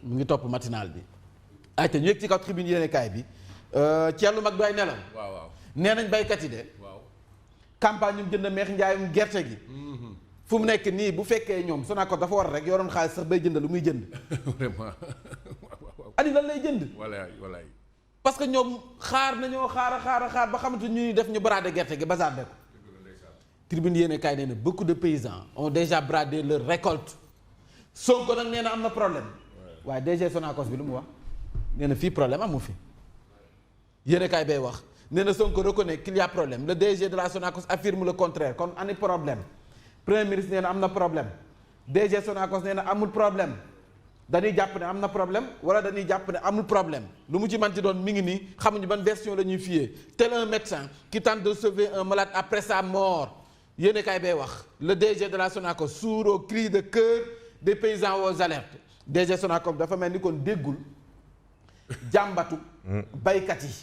mu ngi topp matinal bi ayca ñu yëg ci kaw tribune yéenekaay bi Thierno mag doy nelaw waaw nee nañ baykat yi de waaw campagne ñu jënd meex njaayum gerte gi fu mu nekk nii bu fekkee ñoom Sonacos dafa war rek yoroon xaalis sax bay jënd lu muy jënd vraiment ani lan lay jënd walaay parce que ñoom xaar nañoo xaar ba xamante ñu def ñu brader gerte gi bazarder ko tribune yéenekaay nee na beaucoup de paysans ont déjà bradé leur récolte Sonko nag nee na am na problème waaye DG Sonacos bi lu mu wax nee na fii problème amu fi yéenekaay bay wax nee na Sonko reconnaît qu'il y a problème le DG de la Sonacos affirme le contraire kon ani problème premier ministre nee na am na problème DG Sonacos nee na amul problème dañuy jàpp ne am na problème wala dañuy jàpp ne amul problème lu mu ci manti doon mi ngi nii xamuñu ban version la ñuy fiyer tel un médecin qui tente de sauver un malade après sa mort yéenekaay bay wax le DG de la Sonacos sourd au cri de cœur des paysans aux alertes DG Sonacos dafa mel ni kon déggul jàmbatu baykat yi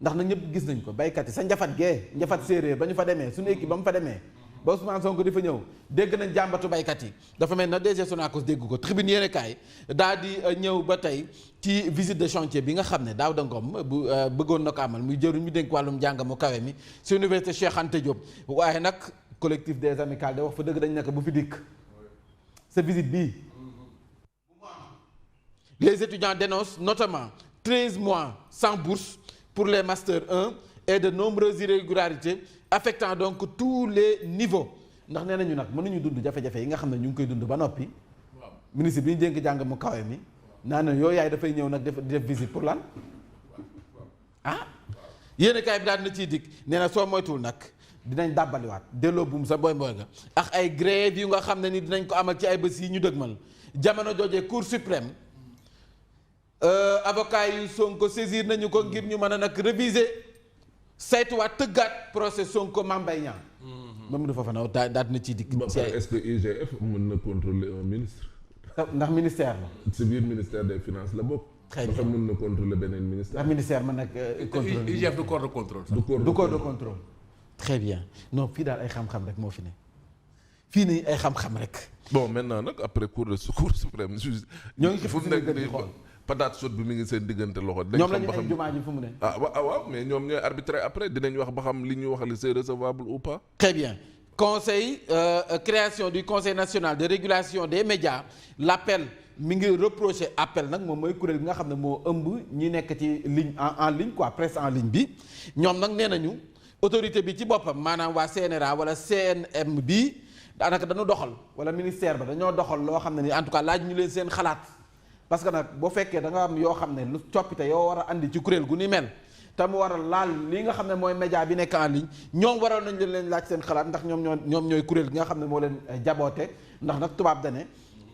ndax na ñëpp gis nañ ko baykat yi sa njafat séeréer ba ñu fa demee suñu équipe ba mu fa demee ba Ousmane Sonko di fa ñëw dégg nañ jàmbatu baykat yi dafa mel na DG Sonacos dégg ko tribune yéenekaay daal di ñëw ba tey ci visite de chantier bi nga xam ne Daouda Ngom bu bëggoon na ko amal muy jëriñ ñu dénk wàllum njàng mu kawe mi ci université Cheikh Anta Diop waaye nag collectif des amicales de wax fa dëgg dañ nekk bu fi dikk sa visite bii les étudiants dénoncent notamment 13 mois sans bourse pour les Master 1 et de nombreuses irrégularités affectant donc tous les niveaux ndax nee nañu nag mënuñu dund jafe-jafe yi nga xam ne ñu ngi koy dund ba noppi ministre bi ñu dénk jàng mu kawe mi naa ne yooyu yaay dafay ñëw nag def visite pour lan yéenekaay bi daal na ciy dikk nee na soo moytuwul nag dinañ dàbbaliwaat delloo buum sa boy nga ak ay grève yu nga xam ne ni dinañ ko amal ci ay bés yi ñu dëgmal jamono joojee Cour suprême avocat yu Sonko saisir nañu ko ngir ñu mën a nag réviser saytuwaat tëggaat procès Sonko Mame Mbaye Niang moom dafa fa naw daal na ciy dikk est-ce que IGF mën na contrôler un ministre ndax ministère la ci biir ministère des finances la bokk très dafa bien mën na contrôler beneen ministère ndax ministère mën nag contrôle IGF du corps de contrôle du corps de contrôle très bien non fii daal ay xam-xam rek moo fi ne fii nii ay xam-xam rek bon maintenant nag après cour suprême ñoo ngi ci fu mu nekk nii patate chaude bi mi ngi seen diggante loxo ñoom la ñu ay jumaa ji fu mu ne waaw mais ñoom ñooy arbitrer après dinañ wax ba xam li ñuy wax li c'est recevable ou pas très bien conseil création du conseil national de régulation des médias l'appel mi ngi reproché appel nag moom mooy kuréel gi nga xam ne moo ëmb ñi nekk ci ligne en ligne quoi presse en ligne bi ñoom nag nee nañu autorité bi ci boppam maanaam waa CNRA wala CNM bi daanaka dañu doxal wala ministère ba dañoo doxal loo xam ne ni en tout cas laaj ñu leen seen xalaat parce que nag boo fekkee da nga am yoo xam ne lu coppite yoo war a andi ci kuréel gu ni mel te mu war a laal li nga xam ne mooy média bi nekk en ligne ñoom waroon nañ leen laaj seen xalaat ndax ñoom ñooy kuréel gi nga xam ne moo leen jaboote ndax nag tubaab da ne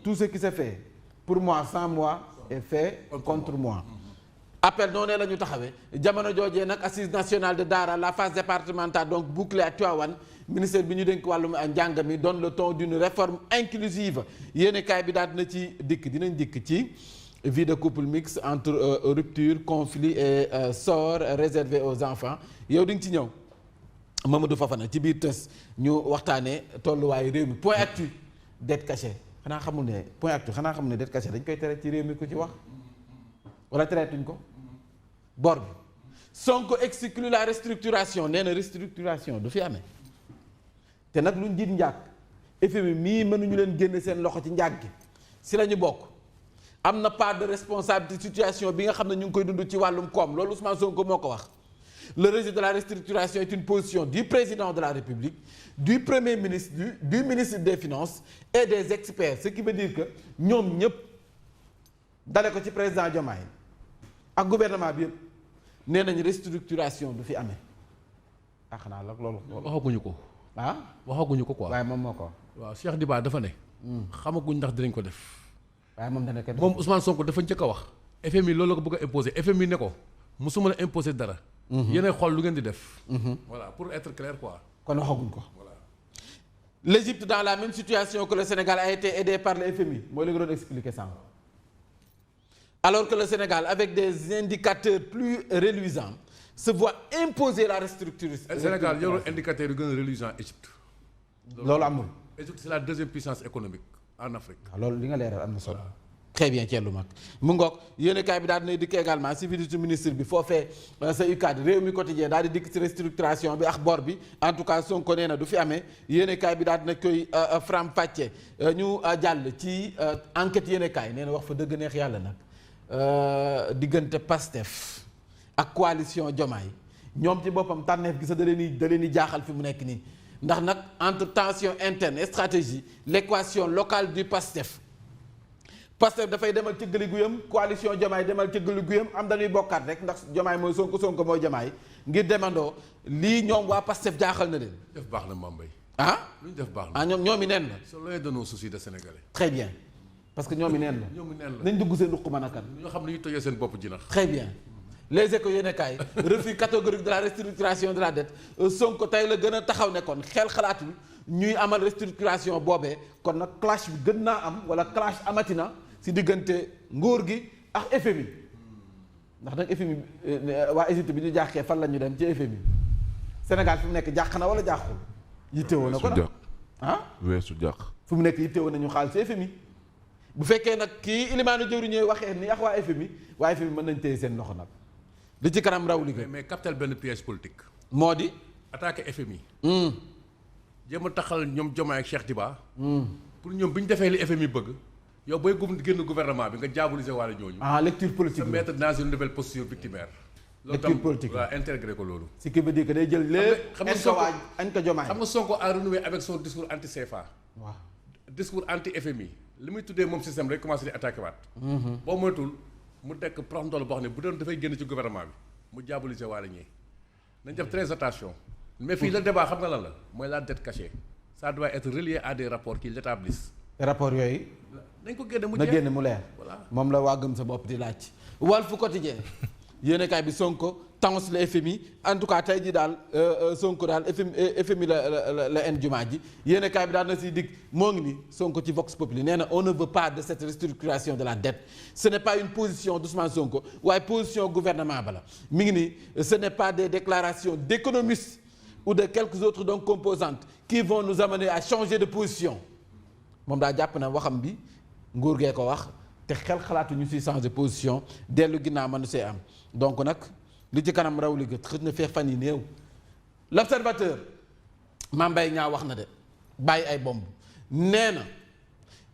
tout ce qui se fait pour moi sans moi est fait contre moi. appel noonu la ñu taxawee jamono joojee nag assise nationale de Daara la phase départementale donc bouclée à Tivaouane ministère bi ñu dénk wàllum njàng mi donne le ton d'une réforme inclusive yéenekaay bi daal dina ci dinañ dikk ci vie de couple mixte entre rupture conflit et sort réservé aux enfants yow di nga ci ñëw Mamadou Fofana ci biir tës ñu waxtaanee tolluwaayu réew mi point actu dette cachée xanaa xamul ne dette cachée dañ koy tere ci réew mi ku ci wax wala tereetuñ ko bor bi Sonko exclut la restructuration nee na restructuration du fi amee te nag lu njiit njàkk FMI mii mënuñu leen génne seen loxo ci njàkk gi si la ñu bokk am na part de responsabilité situation bi nga xam ne ñu ngi koy dund ci wàllum koom loolu Ousmane Sonko moo ko wax le rejet de la restructuration est une position du président de la République du premier ministre du ministre des Finances et des experts ce qui veut dire que ñoom ñëpp dale ko ci président Diomaye ak gouvernement bi yëpp nee nañ restructuration du fi amee xanaa la loolu waxaguñu ko waxaguñu ko quoi waaye moom moo ko waaw Cheikh Diba dafa ne xamaguñ ndax dinañ ko def waaye moom dana ko moom Ousmane Sonko dafa njëkk a wax FMI loolu la ko bëgg a imposer FMI ne ko musuma la imposer dara yéenay xool lu ngeen di def voilà pour être clair quoi kon waxaguñ ko voilà. L'Égypte dans la même situation que le Sénégal a été aidé par le FMI mooy li nga doon expliquer sànq alors que le Sénégal avec des indicateurs plus reluisants se voit imposer la restructuration. le Sénégal yorul indicateur yu gën a reluisant Égypte. loolu amul. Égypte c'est la deuxième puissance économique en Afrique. loolu li nga leeral am na solo. très bien Thierno Mag mu ngoog yéenekaay bi daal dinay dikk également si visite ministre bi foofee sa UCAD réew mi quotidien daal di dikk si restructuration bi ak bor bi en tout cas Sonko nee na du fi amee yéenekaay bi daal dina koy faram-fàcce ñu jàll ci enquête yéenekaay nee na wax fa dëgg neex yàlla nag diggante PASTEF ak coalition Diomaye ñoom ci boppam tànneef gi sax da leen di jaaxal fi mu nekk nii ndax nag entre tension interne et stratégie l'équation locale du PASTEF dafay demal ci gëli guyam coalition Diomaye demal ci gëli guyam am dañuy bokkaat rek ndax Diomaye mooy Sonko Sonko mooy Diomaye ngir demandoo lii ñoom waa PASTEF jaaxal na leen. def baax na Mame Mbaye. lu ñu def baax na ah ñoom i neen la. c'est l'un de nos soucis de Sénégalais. très bien parce que ñoom i neen la. ñoom i neen la nañ dugg seen ruq mën a kan. ñoo xam ne ñu tojee seen bopp ji nax. très bien les échos yéenekaay refus catégorique de la restructuration de la dette Sonko tey la gën a taxaw ne kon xel xalaatul ñuy amal restructuration boobee kon nag clash bi gën naa am wala clash amatina si diggante nguur gi ak FMI ndax nag FMI waa Égypte bi ñu jàqee fan la ñu dem ci FMI Sénégal fi mu nekk jàq na wala jàqul yittewoo na ko nag weesu jàq fu mu nekk yittewoo nañu xaalis ci FMI bu fekkee nag kii ilimaanu jëwri ñooy waxee ni ak waa FMI mën nañ téye seen loxo nag li ci kanam raw liggéey mais capital benn piège politique moo di attaqué FMI jéem a taxal ñoom Diomaye ak Cheikh Diba pour ñoom bi ñu defee li FMI bëgg yow booy génn gouvernement bi nga diaboliser wàlla ñooñu lecture politique se mettre dans une nouvelle posture victimaire lecture politique waaw intégré ko loolu ce qui veut dire que day jël lépp xam nga Sonko añ ko Diomaye xam nga Sonko a renoué avec son discours anti CFA waaw discours anti FMI li muy tuddee moom système rek commencé di attaqué waat boo moytul mu tekk prox ndool boo xam ne bu doon dafay génn ci gouvernement bi mu diaboliser wàlla ñii nañ def très attention mais fii le débat xam nga lan la mooy la dette cachée ça doit être relié à des rapports qui l'établissent rapport yooyu nañ ko génne mu na génne mu leer voilà moom la waa gëm sa bopp di laaj Walf Quotidien yéenekaay bi Sonko tans la FMI en tout cas tey ji daal Sonko daal FMI la en jumaa ji yéenekaay bi daal na siy dig moo ngi ni Sonko ci Vox Populi nee na on ne veut pas de cette restructuration de la dette ce n'est pas une position d'Ousmane Sonko waaye position gouvernement bala mi ngi ni ce n'est pas des déclarations d'économistes ou de quelques autres donc composantes qui vont nous amener à changer de position moom daa jàpp na waxam bi nguur gee ko wax te xel xalaatu ñu siy changer position dellu ginnaaw mënu see am donc nag li ci kanam raw li gët xëj na feex fan yi néew l'observateur Mame Mbaye Niang wax na de bàyyi ay bomb nee na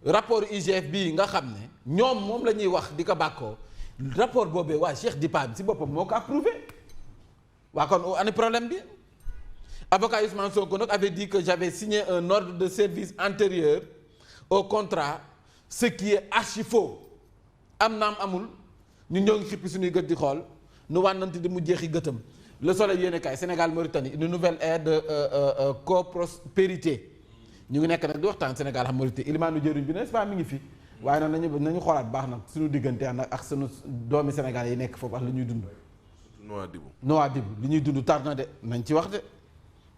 rapport IGF bii nga xam ne ñoom moom la ñuy wax di ko bàkkoo rapport boobee waa Cheikh Dipa bi si boppam moo ko approuvé waa kon ani problème bi avocat Ousmane Sonko nag avait dit que j'avais signé un ordre de service antérieur au contrat ce qui est archi faux am naam amul ñu ñoo ngi xippi suñuy gët di xool nu wànnante di mu jeexi gëtam le soleil yéenekaay Sénégal Mauritanie une nouvelle ère de coprospérité ñu ngi nekk nag di waxtaan Sénégal xam Mauritanie ilimaanu jëriñ bi n'est-ce pas mi ngi fi waaye nag nañu xoolaat baax nag suñu diggante ak suñu doomi Sénégal yi nekk foofu ak li ñuy dund Nouadhibou li ñuy dund tar na de nañ ci wax de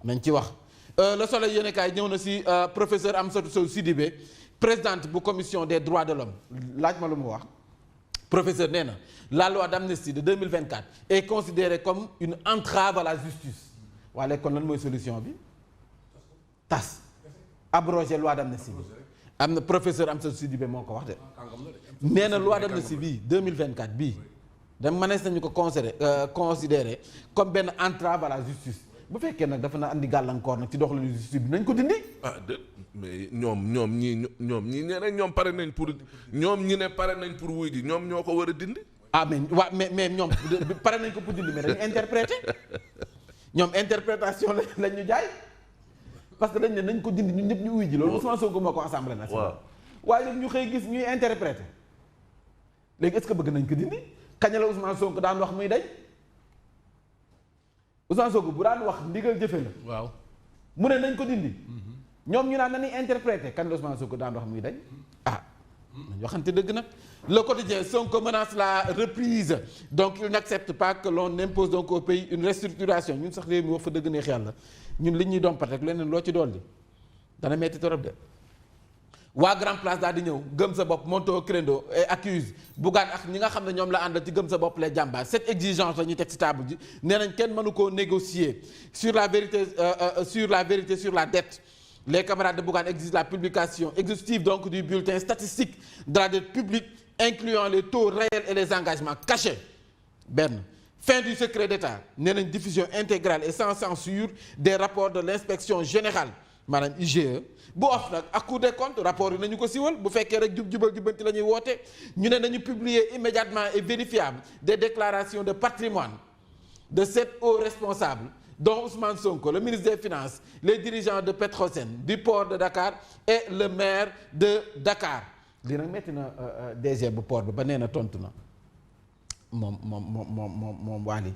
nañ ci wax le soleil yéenekaay ñëw na si professeur Amsatou Sow Sidibé présidente bu commission des droits de l'homme laaj ma lu mu wax professeur nee na la loi d'amnistie de 2024 est considérée comme une entrave à la justice waaye kon lan mooy solution bi tas abroger loi d'amnistie bi am na professeur Amsatou Sidibé moo ko wax de nee na loi d'amnistie bii 2024 bii da mënees nañu ko considérer comme benn entrave à la justice bu fekkee nag dafa na andi gàllankoor nag ci doxalinu justice bi nañ ko dindi. mais ñoom ñii nee nañ ñoom pare nañ pour ñoom ñi ne pare nañ pour wuy ji ñoom ñoo ko war a dindi. mais ñoom pare nañ ko pour dindi mais dañu interpréter ñoom interprétation lañ ñu jaay parce que dañ ne nañ ko dindi ñun ñëpp ñu wuy ji loolu Ousmane Sonko moo ko assemblée nationale. waaye ñoom ñu xëy gis ñuy interpréter léegi est-ce que bëgg nañ ko dindi kañ la Ousmane Sonko daan wax muy dañ. Ousmane Sonko bu daan wax ndigal jëfe la. waaw mu ne nañ ko dindi. ñoom ñu naan nañuy interpréter kan la Ousmane Sonko daan wax muy dañ. nañ waxante dëgg nag. Le Quotidien Sonko menace la reprise donc il n'accepte pas que l'on impose donc au pays une restructuration ñun sax réew mi wax fa dëgg neex yàlla ñun li ñuy dompat rek leneen loo ci dolli dana metti torop de. waa Grand Place daal di ñëw gëm sa bopp monto créneau et accuse Bougane ak ñi nga xam ne ñoom la àndal ci gëm sa bopp les jàmbaar cette exigence la ñuy teg ci table ji nee nañ kenn mënu koo négocier sur la vérité sur la dette les camarades de Bougane exigent la publication exhaustive donc du bulletin statistique de la dette publique incluant les taux réels et les engagements cachés. benn fin du secret d'État nee nañ diffusion intégrale et sans censure des rapports de l'inspection générale maanaam IGE bu of nag ak Cour des comptes rapport yi nañu ko siwal bu fekkee rek jubal jubanti la ñuy woote ñu ne nañu publier immédiatement et vérifiable des déclarations de patrimoine de 7 hauts responsables dont Ousmane Sonko, le ministre des Finances, les dirigeants de Petrosen, du port de Dakar et le maire de Dakar. lii nag metti na DG bu port bi ba nee na tontu na moom Waly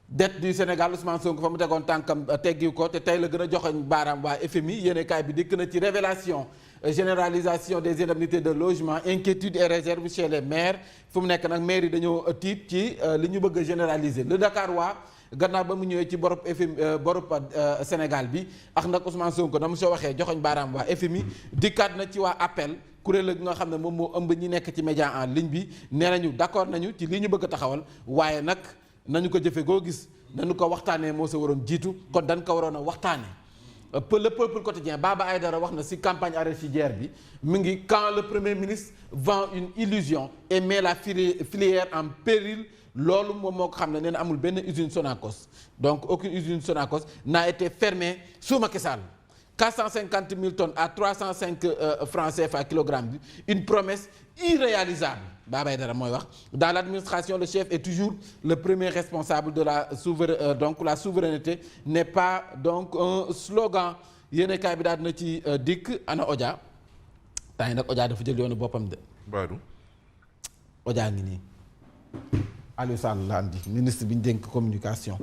dette du Sénégal Ousmane Sonko fa mu tegoon tànkam teggiw ko te tey la gën a joxoñ baaraam waa FMI yéenekaay bi dikk na ci révélation généralisation des indemnités de logement inquiétude et réserve chez les maires fu mu nekk nag maire yi dañoo tiit ci li ñu bëgg a généraliser le Dakar waa gannaaw ba mu ñëwee ci borop FMI borop Sénégal bi ak nag Ousmane Sonko na mu soo waxee joxoñ baaraam waa FMI dikkaat na ci waa appel kuréel la nga xam ne moom moo ëmb ñi nekk ci média en ligne bi nee nañu d'accord nañu ci lii ñu bëgg a taxawal waaye nag nañu ko jëfe goo gis nañu ko waxtaanee moo sa waroon jiitu kon dañ ko waroon a waxtaanee le peuple quotidien Baba Aïdara wax na ci campagne arachidière bi mu ngi quand le premier ministre vend une illusion et met la filière en péril loolu moom moo ko xam ne nee na amul benn usine Sonacos donc aucune usine Sonacos n'a été fermée sous Macky Sall 450 000 tonnes à 305 francs CFA kilogramme bi une promesse irréalisable Baba Aïdara mooy wax dans l'administration le chef est toujours le premier responsable de la donc la souveraineté n'est pas donc un slogan yéenekaay bi daal dina ci dikk ana Odia temps yi nag Odia dafa jël yoonu boppam de Badou Odia ngi nii Aliou Sall la andi ministre bi ñu dénk communication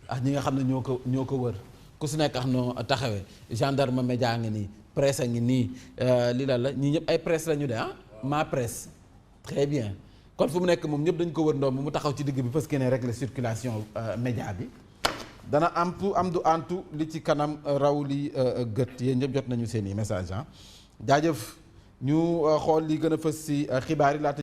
ak ñi nga xam ne ñoo ko wër ku si nekk ak noo taxawee gendarme média ngi nii presse a ngi nii li la ñii ñëpp ay presse la ñu de ma presse très bien kon fu mu nekk moom ñëpp dañ ko wër ndoom mu taxaw ci digg bi parce que ne rek la circulation média bi dana am du antu li ci kanam raw li gët yéen ñëpp jot nañu seen i message jaajëf ñu xool li gën a fës si xibaar yi laata